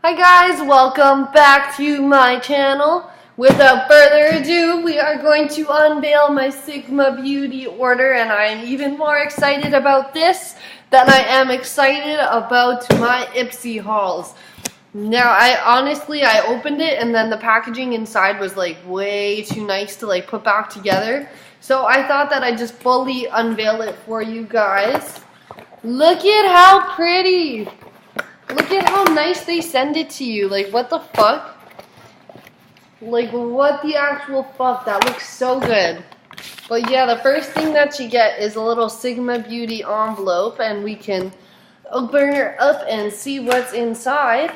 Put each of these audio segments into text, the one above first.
Hi guys, welcome back to my channel. Without further ado, we are going to unveil my Sigma Beauty order, and I am even more excited about this than I am excited about my Ipsy hauls. Now, I opened it and then the packaging inside was like way too nice to like put back together. So I thought that I'd just fully unveil it for you guys. Look at how pretty! Look at how nice they send it to you. Like, what the fuck? Like, what the actual fuck? That looks so good. But yeah, the first thing that you get is a little Sigma Beauty envelope, and we can open her up and see what's inside.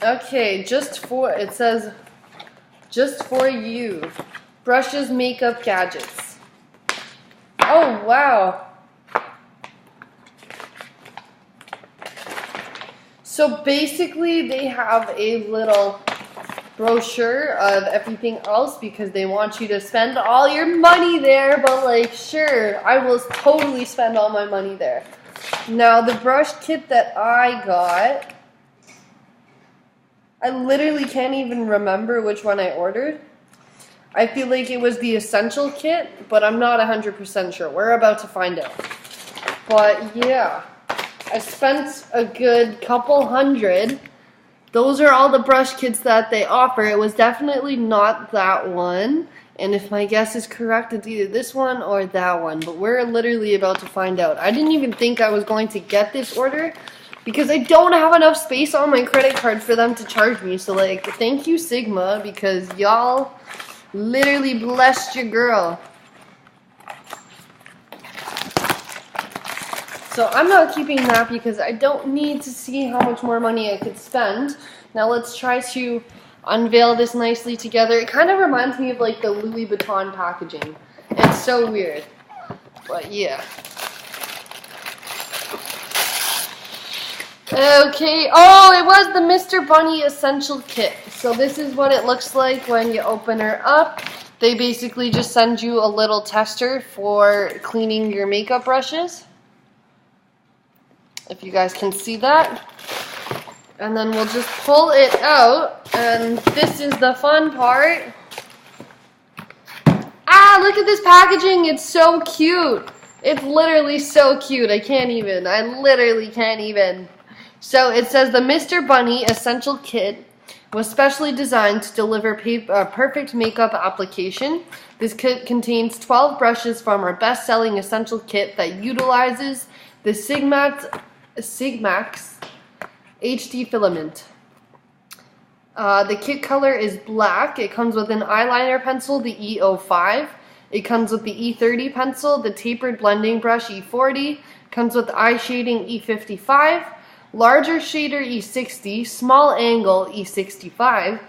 Okay, it says, just for you. Brushes, makeup, gadgets. Oh, wow. So basically, they have a little brochure of everything else because they want you to spend all your money there, but like, sure, I will totally spend all my money there. Now, the brush kit that I got, I literally can't even remember which one I ordered. I feel like it was the essential kit, but I'm not 100% sure. We're about to find out. But yeah. I spent a good couple hundred. Those are all the brush kits that they offer. It was definitely not that one. And if my guess is correct, it's either this one or that one. But we're literally about to find out. I didn't even think I was going to get this order because I don't have enough space on my credit card for them to charge me. So like, thank you Sigma, because y'all literally blessed your girl. So I'm not keeping that because I don't need to see how much more money I could spend. Now let's try to unveil this nicely together. It kind of reminds me of like the Louis Vuitton packaging. It's so weird. But yeah. Okay. Oh, it was the Mr. Bunny Essential Kit. So this is what it looks like when you open her up. They basically just send you a little tester for cleaning your makeup brushes. If you guys can see that. And then we'll just pull it out, and this is the fun part. Ah, look at this packaging, it's so cute. It's literally so cute, I literally can't even. So it says the Mr. Bunny Essential Kit was specially designed to deliver perfect makeup application. This kit contains 12 brushes from our best-selling essential kit that utilizes the Sigmax HD filament. The kit color is black. It comes with an eyeliner pencil, the E05. It comes with the E30 pencil, the tapered blending brush E40. Comes with eye shading E55, larger shader E60, small angle E65,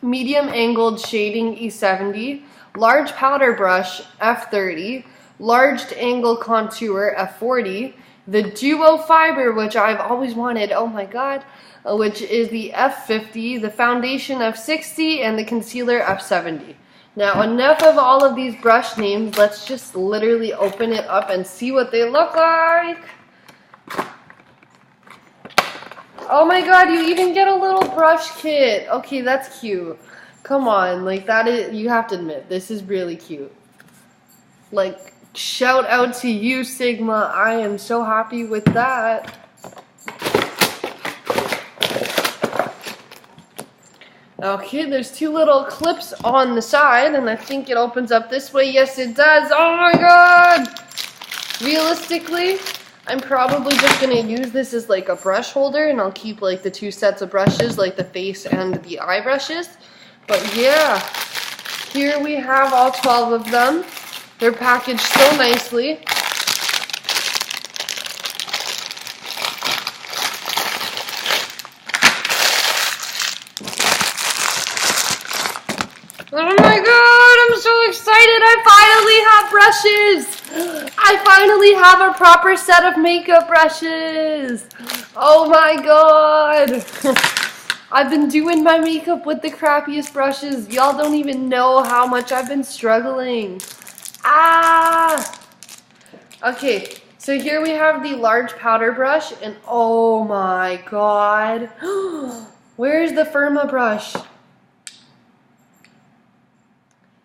medium angled shading E70, large powder brush F30, large angle contour F40, the duo fiber, which I've always wanted, oh my god, which is the F50, the foundation F60, and the concealer F70. Now, enough of all of these brush names. Let's just literally open it up and see what they look like. Oh my god, you even get a little brush kit. Okay, that's cute. Come on, like that is, you have to admit, this is really cute. Like, shout out to you, Sigma. I am so happy with that. Okay, there's two little clips on the side, and I think it opens up this way. Yes, it does. Oh my god! Realistically, I'm probably just going to use this as like a brush holder, and I'll keep like the two sets of brushes, like the face and the eye brushes. But yeah, here we have all 12 of them. They're packaged so nicely. Oh my god, I'm so excited. I finally have brushes. I finally have a proper set of makeup brushes. Oh my god. I've been doing my makeup with the crappiest brushes. Y'all don't even know how much I've been struggling. Ah! Okay, So here we have the large powder brush, and oh my god. Where's the Firma brush?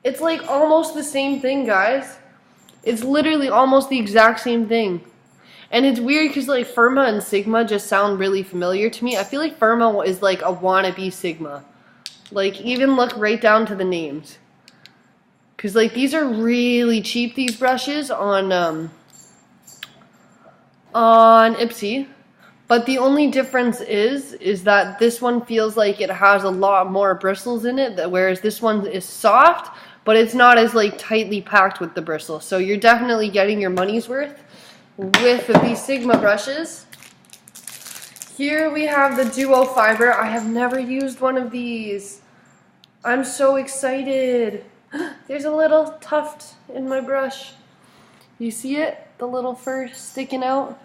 It's like almost the same thing, guys. It's literally almost the exact same thing. And it's weird because like Firma and Sigma just sound really familiar to me. I feel like Firma is like a wannabe Sigma. Like even look right down to the names. Because like these are really cheap, these brushes on Ipsy. But the only difference is that this one feels like it has a lot more bristles in it, whereas this one is soft, but it's not as like tightly packed with the bristles. So you're definitely getting your money's worth with these Sigma brushes. Here we have the Duo Fiber. I have never used one of these. I'm so excited. There's a little tuft in my brush. You see it? The little fur sticking out?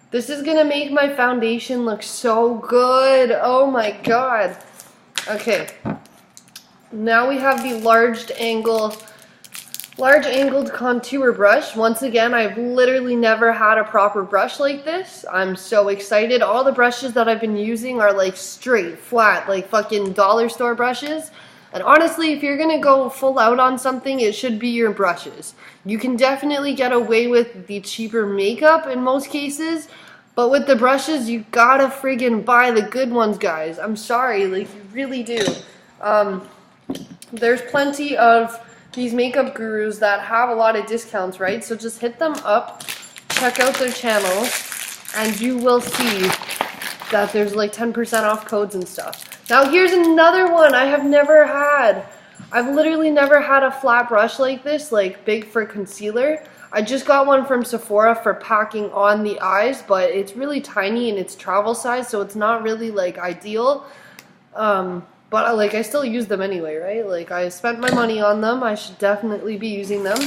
This is gonna make my foundation look so good. Oh my god. Okay. Now we have the large angled contour brush. Once again, I've literally never had a proper brush like this. I'm so excited. All the brushes that I've been using are like straight, flat, like fucking dollar store brushes. And honestly, if you're gonna go full out on something, it should be your brushes. You can definitely get away with the cheaper makeup in most cases, but with the brushes, you gotta friggin' buy the good ones, guys. I'm sorry, like you really do. There's plenty of these makeup gurus that have a lot of discounts, right? So just hit them up, check out their channel, and you will see that there's like 10% off codes and stuff. Now here's another one I have never had. I've literally never had a flat brush like this, like big for concealer. I just got one from Sephora for packing on the eyes, but it's really tiny and it's travel size, so it's not really like ideal. But like I still use them anyway, right? Like I spent my money on them, I should definitely be using them.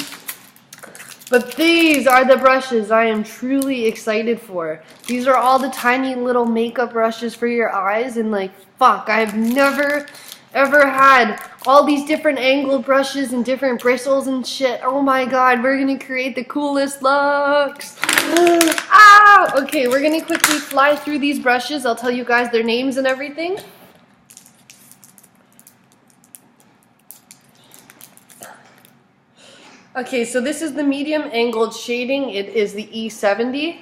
But these are the brushes I am truly excited for. These are all the tiny little makeup brushes for your eyes, and like, fuck, I have never ever had all these different angled brushes and different bristles and shit. Oh my god, we're gonna create the coolest looks. Ah! Okay, we're gonna quickly fly through these brushes. I'll tell you guys their names and everything. Okay, so this is the medium angled shading. It is the E70.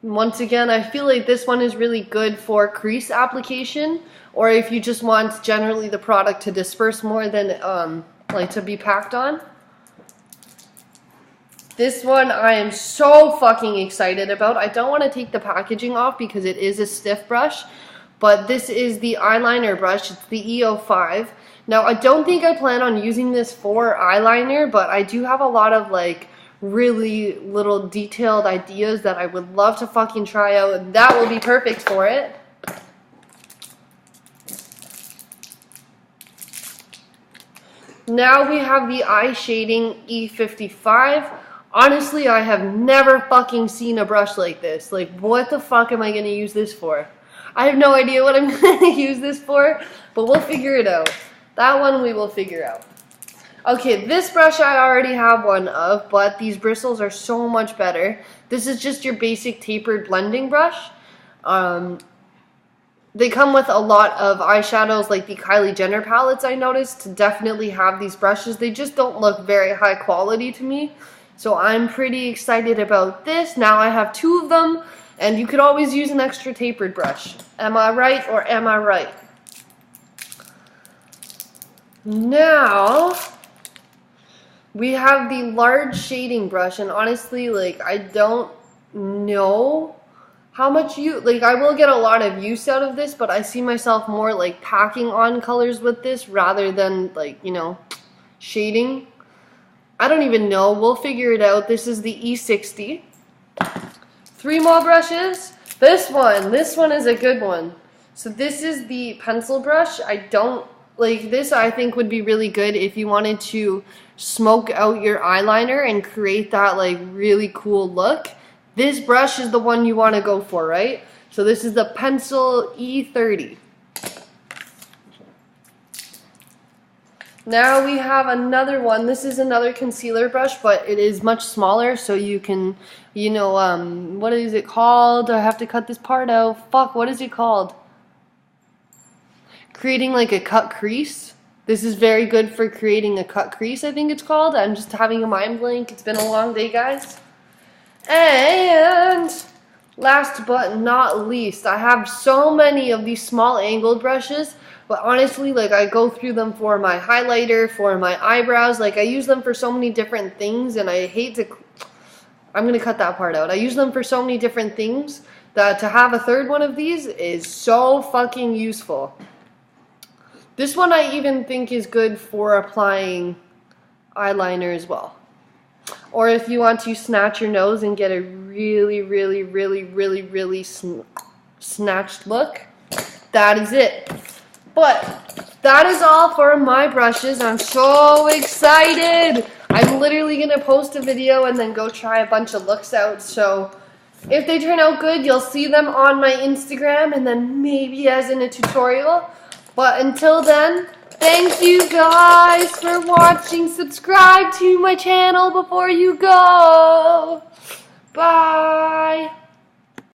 Once again, I feel like this one is really good for crease application, or if you just want generally the product to disperse more than like to be packed on. This one I am so fucking excited about. I don't want to take the packaging off because it is a stiff brush, but this is the eyeliner brush. It's the E05. Now, I don't think I plan on using this for eyeliner, but I do have a lot of like really little detailed ideas that I would love to fucking try out, and that will be perfect for it. Now we have the eye shading E55. Honestly, I have never fucking seen a brush like this. Like, what the fuck am I going to use this for? I have no idea what I'm going to use this for, but we'll figure it out. That one we will figure out. Okay, this brush I already have one of, but these bristles are so much better. This is just your basic tapered blending brush. They come with a lot of eyeshadows, like the Kylie Jenner palettes I noticed to definitely have these brushes. They just don't look very high quality to me. So I'm pretty excited about this. Now I have two of them, and you could always use an extra tapered brush. Am I right or am I right? Now we have the large shading brush, and honestly, like, I don't know how much I will get a lot of use out of this, but I see myself more like packing on colors with this rather than like, you know, shading. I don't even know. We'll figure it out. This is the E60. 3 more brushes. This one is a good one. So this is the pencil brush. This I think would be really good if you wanted to smoke out your eyeliner and create that like really cool look. This brush is the one you want to go for, right? So this is the pencil E30. Now we have another one. This is another concealer brush, but it is much smaller, so you can, you know, what is it called? I have to cut this part out. Fuck, what is it called? Creating like a cut crease. This is very good for creating a cut crease, I think it's called. I'm just having a mind blank. It's been a long day, guys. And last but not least, I have so many of these small angled brushes, but honestly, like, I go through them for my highlighter, for my eyebrows. Like, I use them for so many different things, and I hate to, I'm gonna cut that part out. I use them for so many different things that to have a third one of these is so fucking useful. This one I even think is good for applying eyeliner as well. Or if you want to snatch your nose and get a really, really, really, really, really snatched look, that is it. But that is all for my brushes. I'm so excited. I'm literally going to post a video and then go try a bunch of looks out. So if they turn out good, you'll see them on my Instagram and then maybe as in a tutorial. But until then, thank you guys for watching. Subscribe to my channel before you go. Bye.